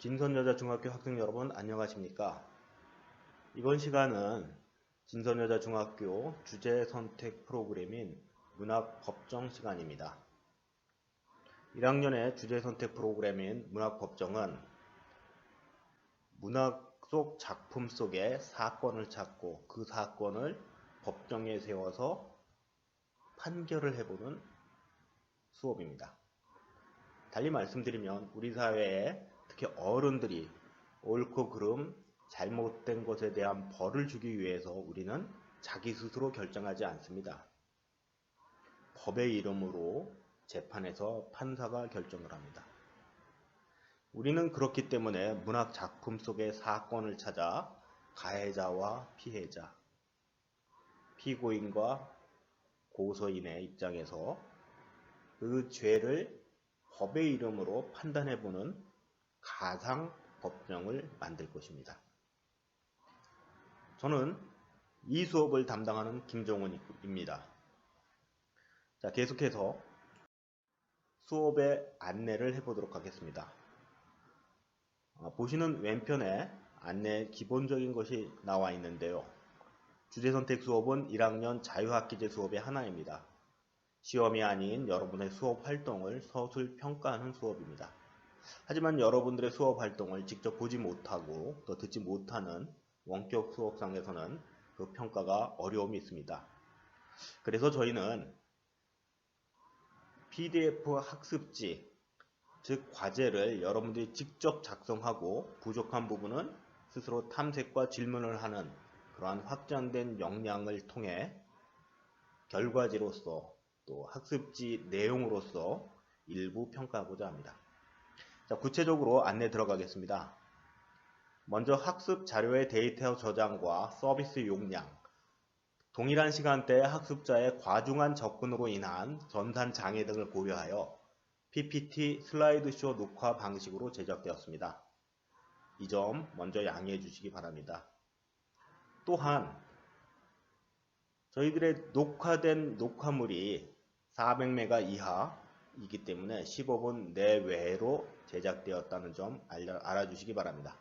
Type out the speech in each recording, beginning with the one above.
진선여자중학교 학생 여러분 안녕하십니까? 이번 시간은 진선여자중학교 주제선택 프로그램인 문학법정 시간입니다. 1학년의 주제선택 프로그램인 문학법정은 문학 속 작품 속의 사건을 찾고 그 사건을 법정에 세워서 판결을 해보는 수업입니다. 달리 말씀드리면 우리 사회에 특히 어른들이 옳고 그름, 잘못된 것에 대한 벌을 주기 위해서 우리는 자기 스스로 결정하지 않습니다. 법의 이름으로 재판에서 판사가 결정을 합니다. 우리는 그렇기 때문에 문학 작품 속의 사건을 찾아 가해자와 피해자, 피고인과 고소인의 입장에서 그 죄를 법의 이름으로 판단해보는 가상 법정을 만들 것입니다. 저는 이 수업을 담당하는 김종훈입니다. 자, 계속해서 수업의 안내를 해보도록 하겠습니다. 보시는 왼편에 안내 기본적인 것이 나와 있는데요. 주제선택 수업은 1학년 자유학기제 수업의 하나입니다. 시험이 아닌 여러분의 수업 활동을 서술 평가하는 수업입니다. 하지만 여러분들의 수업 활동을 직접 보지 못하고 또 듣지 못하는 원격 수업상에서는 그 평가가 어려움이 있습니다. 그래서 저희는 PDF 학습지, 즉 과제를 여러분들이 직접 작성하고 부족한 부분은 스스로 탐색과 질문을 하는 그러한 확장된 역량을 통해 결과지로서 또 학습지 내용으로서 일부 평가하고자 합니다. 자, 구체적으로 안내 들어가겠습니다. 먼저 학습 자료의 데이터 저장과 서비스 용량, 동일한 시간대에 학습자의 과중한 접근으로 인한 전산 장애 등을 고려하여 PPT 슬라이드쇼 녹화 방식으로 제작되었습니다. 이 점 먼저 양해해 주시기 바랍니다. 또한 저희들의 녹화된 녹화물이 400메가 이하이기 때문에 15분 내외로 제작되었다는 점 알아주시기 바랍니다.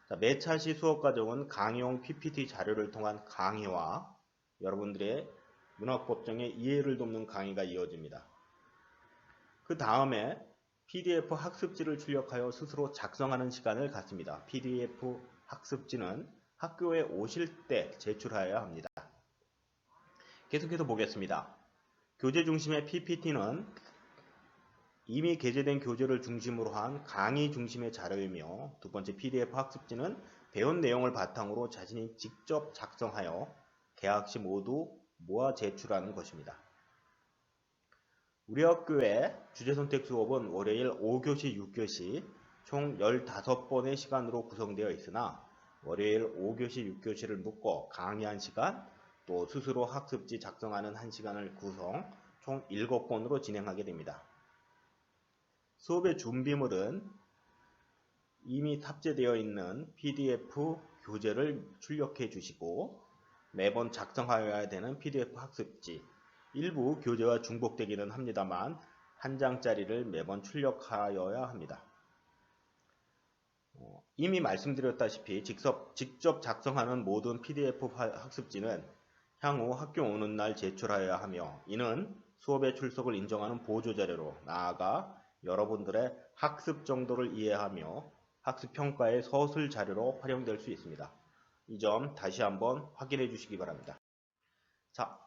자, 매차 시 수업 과정은 강의용 PPT 자료를 통한 강의와 여러분들의 문학법정의 이해를 돕는 강의가 이어집니다. 그 다음에 PDF 학습지를 출력하여 스스로 작성하는 시간을 갖습니다. PDF 학습지는 학교에 오실 때 제출하여야 합니다. 계속해서 보겠습니다. 교재 중심의 PPT는 이미 게재된 교재를 중심으로 한 강의 중심의 자료이며, 두 번째 PDF 학습지는 배운 내용을 바탕으로 자신이 직접 작성하여 개학 시 모두 모아 제출하는 것입니다. 우리 학교의 주제선택 수업은 월요일 5교시, 6교시 총 15번의 시간으로 구성되어 있으나 월요일 5교시, 6교시를 묶어 강의 1시간, 또 스스로 학습지 작성하는 1시간을 구성 총 7번으로 진행하게 됩니다. 수업의 준비물은 이미 탑재되어 있는 PDF 교재를 출력해 주시고 매번 작성하여야 되는 PDF 학습지, 일부 교재와 중복되기는 합니다만 한 장짜리를 매번 출력하여야 합니다. 이미 말씀드렸다시피 직접 작성하는 모든 PDF 학습지는 향후 학교 오는 날 제출하여야 하며, 이는 수업의 출석을 인정하는 보조자료로 나아가 여러분들의 학습 정도를 이해하며 학습평가의 서술 자료로 활용될 수 있습니다. 이 점 다시 한번 확인해 주시기 바랍니다. 자,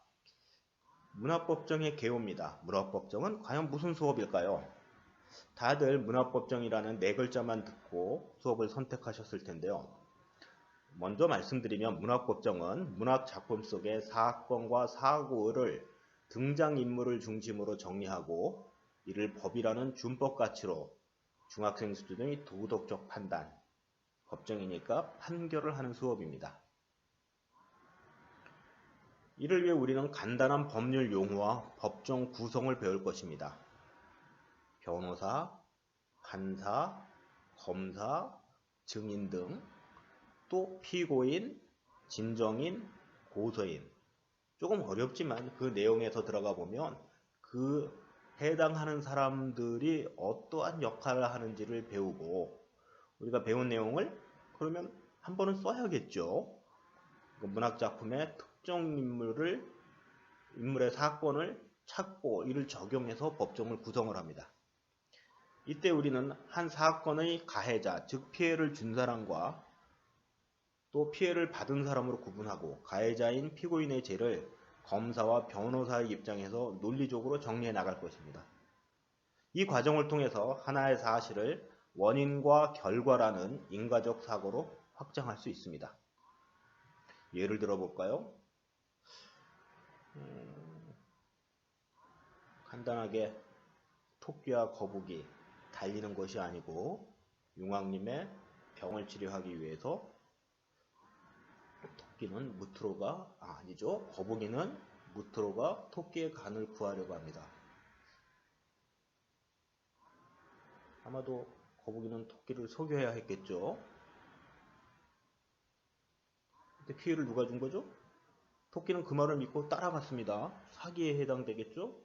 문학법정의 개요입니다. 문학법정은 과연 무슨 수업일까요? 다들 문학법정이라는 네 글자만 듣고 수업을 선택하셨을 텐데요. 먼저 말씀드리면 문학법정은 문학 작품 속의 사건과 사고를 등장인물을 중심으로 정리하고 이를 법이라는 준법 가치로 중학생 수준의 도덕적 판단, 법정이니까 판결을 하는 수업입니다. 이를 위해 우리는 간단한 법률 용어와 법정 구성을 배울 것입니다. 변호사, 판사, 검사, 증인 등, 또 피고인, 진정인, 고소인. 조금 어렵지만 그 내용에서 들어가 보면 그 해당하는 사람들이 어떠한 역할을 하는지를 배우고 우리가 배운 내용을 그러면 한 번은 써야겠죠. 문학작품의 특정 인물의 사건을 찾고 이를 적용해서 법정을 구성을 합니다. 이때 우리는 한 사건의 가해자, 즉 피해를 준 사람과 또 피해를 받은 사람으로 구분하고 가해자인 피고인의 죄를 검사와 변호사의 입장에서 논리적으로 정리해 나갈 것입니다. 이 과정을 통해서 하나의 사실을 원인과 결과라는 인과적 사고로 확장할 수 있습니다. 예를 들어 볼까요? 간단하게 토끼와 거북이 달리는 것이 아니고 용왕님의 병을 치료하기 위해서 거북이는 무트로가 토끼의 간을 구하려고 합니다. 아마도 거북이는 토끼를 속여야 했겠죠. 근데 피해를 누가 준 거죠? 토끼는 그 말을 믿고 따라갔습니다. 사기에 해당되겠죠?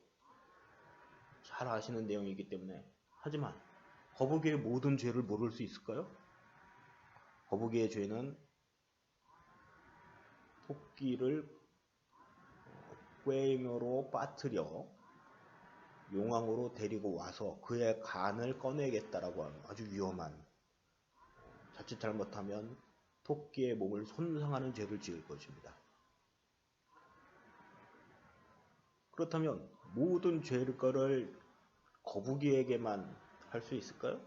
잘 아시는 내용이기 때문에. 하지만 거북이의 모든 죄를 모를 수 있을까요? 거북이의 죄는 토끼를 꾀묘로 빠뜨려 용왕으로 데리고 와서 그의 간을 꺼내겠다라고 하는 아주 위험한, 자칫 잘못하면 토끼의 몸을 손상하는 죄를 지을 것입니다. 그렇다면 모든 죄를 거북이에게만 할 수 있을까요?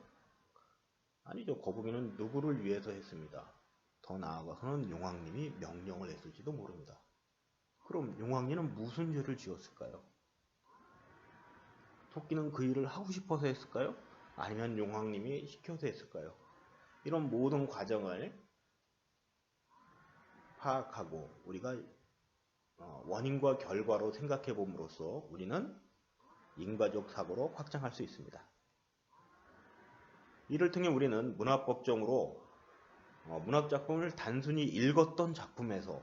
아니죠. 거북이는 누구를 위해서 했습니다. 더 나아가서는 용왕님이 명령을 했을지도 모릅니다. 그럼 용왕님은 무슨 죄를 지었을까요? 토끼는 그 일을 하고 싶어서 했을까요? 아니면 용왕님이 시켜서 했을까요? 이런 모든 과정을 파악하고 우리가 원인과 결과로 생각해 봄으로써 우리는 인과적 사고로 확장할 수 있습니다. 이를 통해 우리는 문학법정으로 문학작품을 단순히 읽었던 작품에서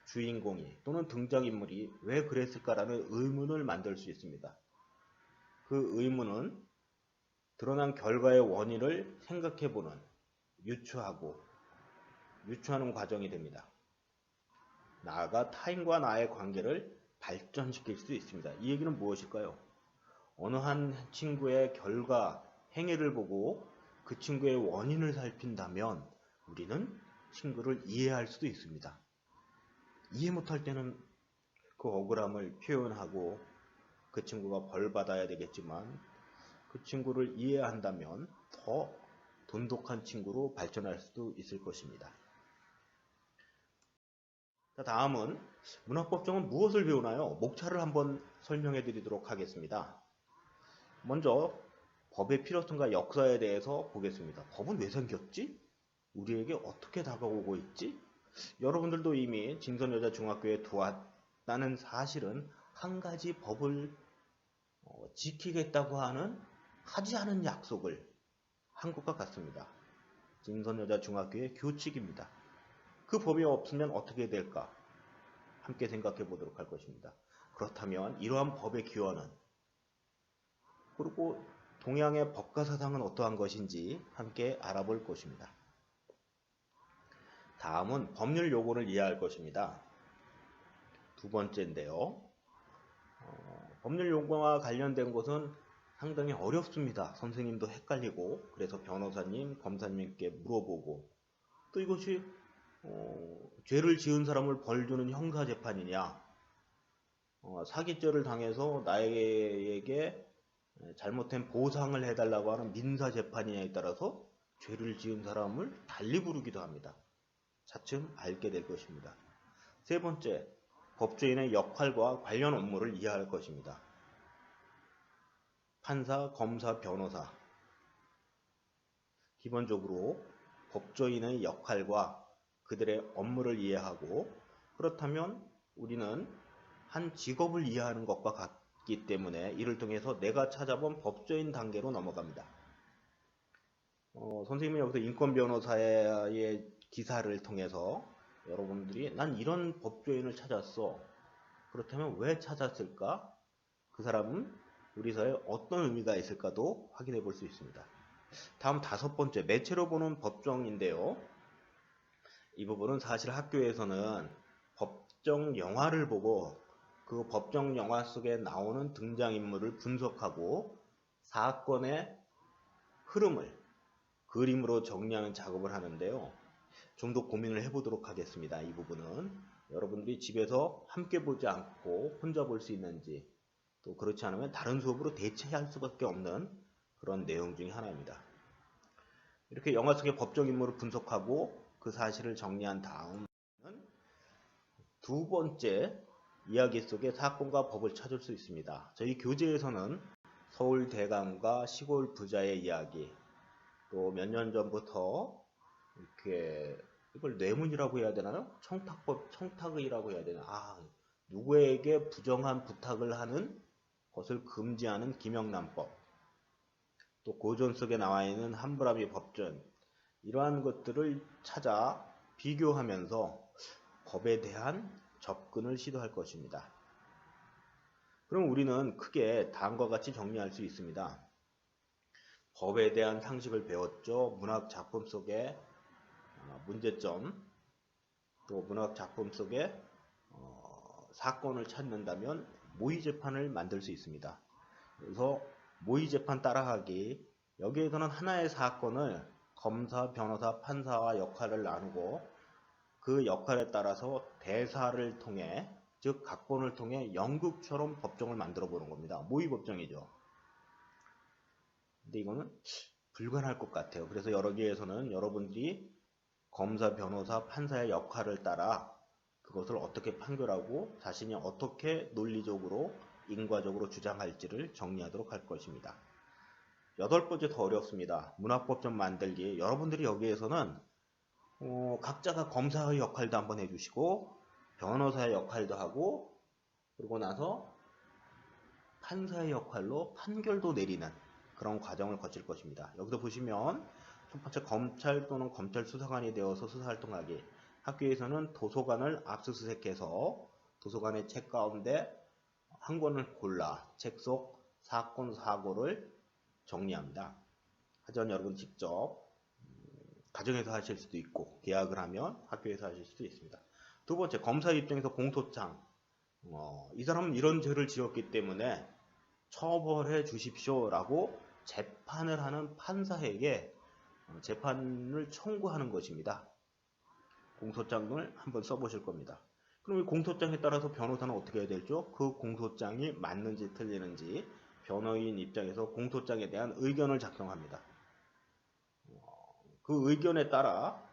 주인공이 또는 등장인물이 왜 그랬을까라는 의문을 만들 수 있습니다. 그 의문은 드러난 결과의 원인을 생각해보는, 유추하는 과정이 됩니다. 나아가 타인과 나의 관계를 발전시킬 수 있습니다. 이 얘기는 무엇일까요? 어느 한 친구의 결과, 행위를 보고 그 친구의 원인을 살핀다면 우리는 친구를 이해할 수도 있습니다. 이해 못할 때는 그 억울함을 표현하고 그 친구가 벌 받아야 되겠지만 그 친구를 이해한다면 더 돈독한 친구로 발전할 수도 있을 것입니다. 자, 다음은 문학법정은 무엇을 배우나요? 목차를 한번 설명해 드리도록 하겠습니다. 먼저 법의 필요성과 역사에 대해서 보겠습니다. 법은 왜 생겼지? 우리에게 어떻게 다가오고 있지? 여러분들도 이미 진선여자중학교에 들어왔다는 사실은 한 가지 법을 지키겠다고 하지 않은 약속을 한 것과 같습니다. 진선여자중학교의 규칙입니다. 그 법이 없으면 어떻게 될까? 함께 생각해 보도록 할 것입니다. 그렇다면 이러한 법의 기원은, 그리고 동양의 법과 사상은 어떠한 것인지 함께 알아볼 것입니다. 다음은 법률 요건을 이해할 것입니다. 두 번째인데요. 법률 요건과 관련된 것은 상당히 어렵습니다. 선생님도 헷갈리고, 그래서 변호사님, 검사님께 물어보고, 또 이것이 죄를 지은 사람을 벌 주는 형사재판이냐, 사기죄를 당해서 나에게 잘못된 보상을 해달라고 하는 민사재판이냐에 따라서 죄를 지은 사람을 달리 부르기도 합니다. 차츰 알게 될 것입니다. 세 번째, 법조인의 역할과 관련 업무를 이해할 것입니다. 판사, 검사, 변호사. 기본적으로 법조인의 역할과 그들의 업무를 이해하고, 그렇다면 우리는 한 직업을 이해하는 것과 같기 때문에 이를 통해서 내가 찾아본 법조인 단계로 넘어갑니다. 선생님은 여기서 인권변호사의 기사를 통해서 여러분들이 난 이런 법조인을 찾았어. 그렇다면 왜 찾았을까? 그 사람은 우리 사회에 어떤 의미가 있을까도 확인해 볼 수 있습니다. 다음 5번째, 매체로 보는 법정인데요. 이 부분은 사실 학교에서는 법정 영화를 보고 그 법정 영화 속에 나오는 등장인물을 분석하고 사건의 흐름을 그림으로 정리하는 작업을 하는데요. 좀 더 고민을 해보도록 하겠습니다. 이 부분은 여러분들이 집에서 함께 보지 않고 혼자 볼 수 있는지, 또 그렇지 않으면 다른 수업으로 대체할 수밖에 없는 그런 내용 중에 하나입니다. 이렇게 영화 속의 법정 인물을 분석하고 그 사실을 정리한 다음은 두 번째, 이야기 속의 사건과 법을 찾을 수 있습니다. 저희 교재에서는 서울 대감과 시골 부자의 이야기, 또 몇 년 전부터 이렇게 이걸 뇌문이라고 해야 되나요? 청탁의라고 해야 되나? 누구에게 부정한 부탁을 하는 것을 금지하는 김영란법, 또 고전 속에 나와 있는 함부라비 법전, 이러한 것들을 찾아 비교하면서 법에 대한 접근을 시도할 것입니다. 그럼 우리는 크게 다음과 같이 정리할 수 있습니다. 법에 대한 상식을 배웠죠. 문학 작품 속의 문제점, 또 문학 작품 속에 사건을 찾는다면 모의재판을 만들 수 있습니다. 그래서 모의재판 따라하기, 여기에서는 하나의 사건을 검사, 변호사, 판사와 역할을 나누고 그 역할에 따라서 대사를 통해, 즉 각본을 통해 연극처럼 법정을 만들어 보는 겁니다. 모의법정이죠. 근데 이거는 불가능할 것 같아요. 그래서 여기에서는 여러분들이 검사, 변호사, 판사의 역할을 따라 그것을 어떻게 판결하고 자신이 어떻게 논리적으로, 인과적으로 주장할지를 정리하도록 할 것입니다. 8번째 더 어렵습니다. 문학법정 만들기. 여러분들이 여기에서는 각자가 검사의 역할도 한번 해주시고 변호사의 역할도 하고, 그러고 나서 판사의 역할로 판결도 내리는 그런 과정을 거칠 것입니다. 여기서 보시면 첫 번째, 검찰 또는 검찰 수사관이 되어서 수사활동하기. 학교에서는 도서관을 압수수색해서 도서관의 책 가운데 한 권을 골라 책 속 사건, 사고를 정리합니다. 하지만 여러분 직접 가정에서 하실 수도 있고 계약을 하면 학교에서 하실 수도 있습니다. 두 번째, 검사 입장에서 공소장. 이 사람은 이런 죄를 지었기 때문에 처벌해 주십시오 라고 재판을 하는 판사에게 재판을 청구하는 것입니다. 공소장을 한번 써보실 겁니다. 그럼 이 공소장에 따라서 변호사는 어떻게 해야 되죠? 그 공소장이 맞는지 틀리는지 변호인 입장에서 공소장에 대한 의견을 작성합니다. 그 의견에 따라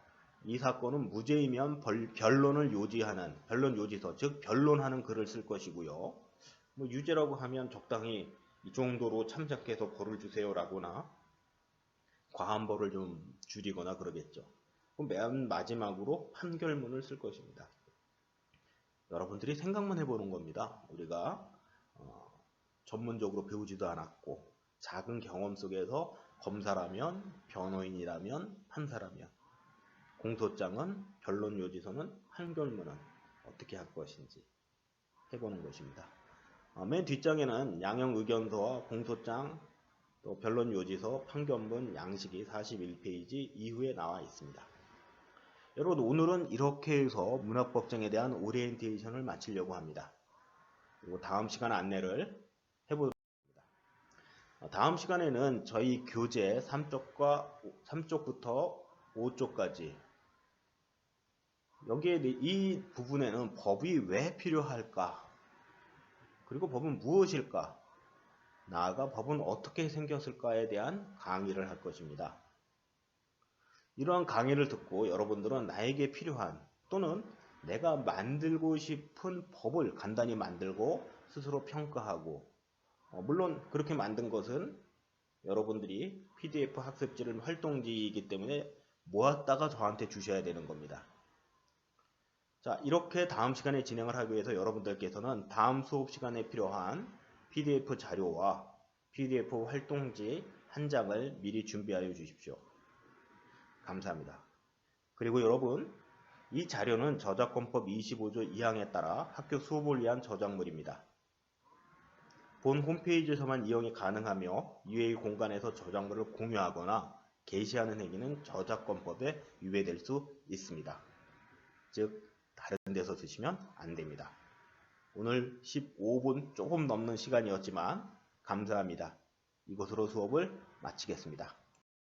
이 사건은 무죄이면 변론 요지서, 즉 변론하는 글을 쓸 것이고요. 유죄라고 하면 적당히 이 정도로 참작해서 벌을 주세요라거나 과한 벌을 좀 줄이거나 그러겠죠. 그럼 맨 마지막으로 판결문을 쓸 것입니다. 여러분들이 생각만 해보는 겁니다. 우리가 전문적으로 배우지도 않았고 작은 경험 속에서 검사라면, 변호인이라면, 판사라면, 공소장은, 변론 요지서는, 판결문은 어떻게 할 것인지 해보는 것입니다. 맨 뒷장에는 양형 의견서와 공소장, 또 변론 요지서, 판결문, 양식이 41페이지 이후에 나와 있습니다. 여러분, 오늘은 이렇게 해서 문학법정에 대한 오리엔테이션을 마치려고 합니다. 그리고 다음 시간 안내를 해보도록 하겠습니다. 다음 시간에는 저희 교재 3쪽부터 5쪽까지, 여기에 이 부분에는 법이 왜 필요할까, 그리고 법은 무엇일까, 나아가 법은 어떻게 생겼을까에 대한 강의를 할 것입니다. 이러한 강의를 듣고 여러분들은 나에게 필요한, 또는 내가 만들고 싶은 법을 간단히 만들고 스스로 평가하고, 물론 그렇게 만든 것은 여러분들이 PDF 학습지를 활동지이기 때문에 모았다가 저한테 주셔야 되는 겁니다. 자, 이렇게 다음 시간에 진행을 하기 위해서 여러분들께서는 다음 수업 시간에 필요한 PDF 자료와 PDF 활동지 한 장을 미리 준비하여 주십시오. 감사합니다. 그리고 여러분, 이 자료는 저작권법 25조 2항에 따라 학교 수업을 위한 저작물입니다. 본 홈페이지에서만 이용이 가능하며 이외의 공간에서 저작물을 공유하거나 게시하는 행위는 저작권법에 위배될 수 있습니다. 즉 다른 데서 쓰시면 안 됩니다. 오늘 15분 조금 넘는 시간이었지만 감사합니다. 이것으로 수업을 마치겠습니다.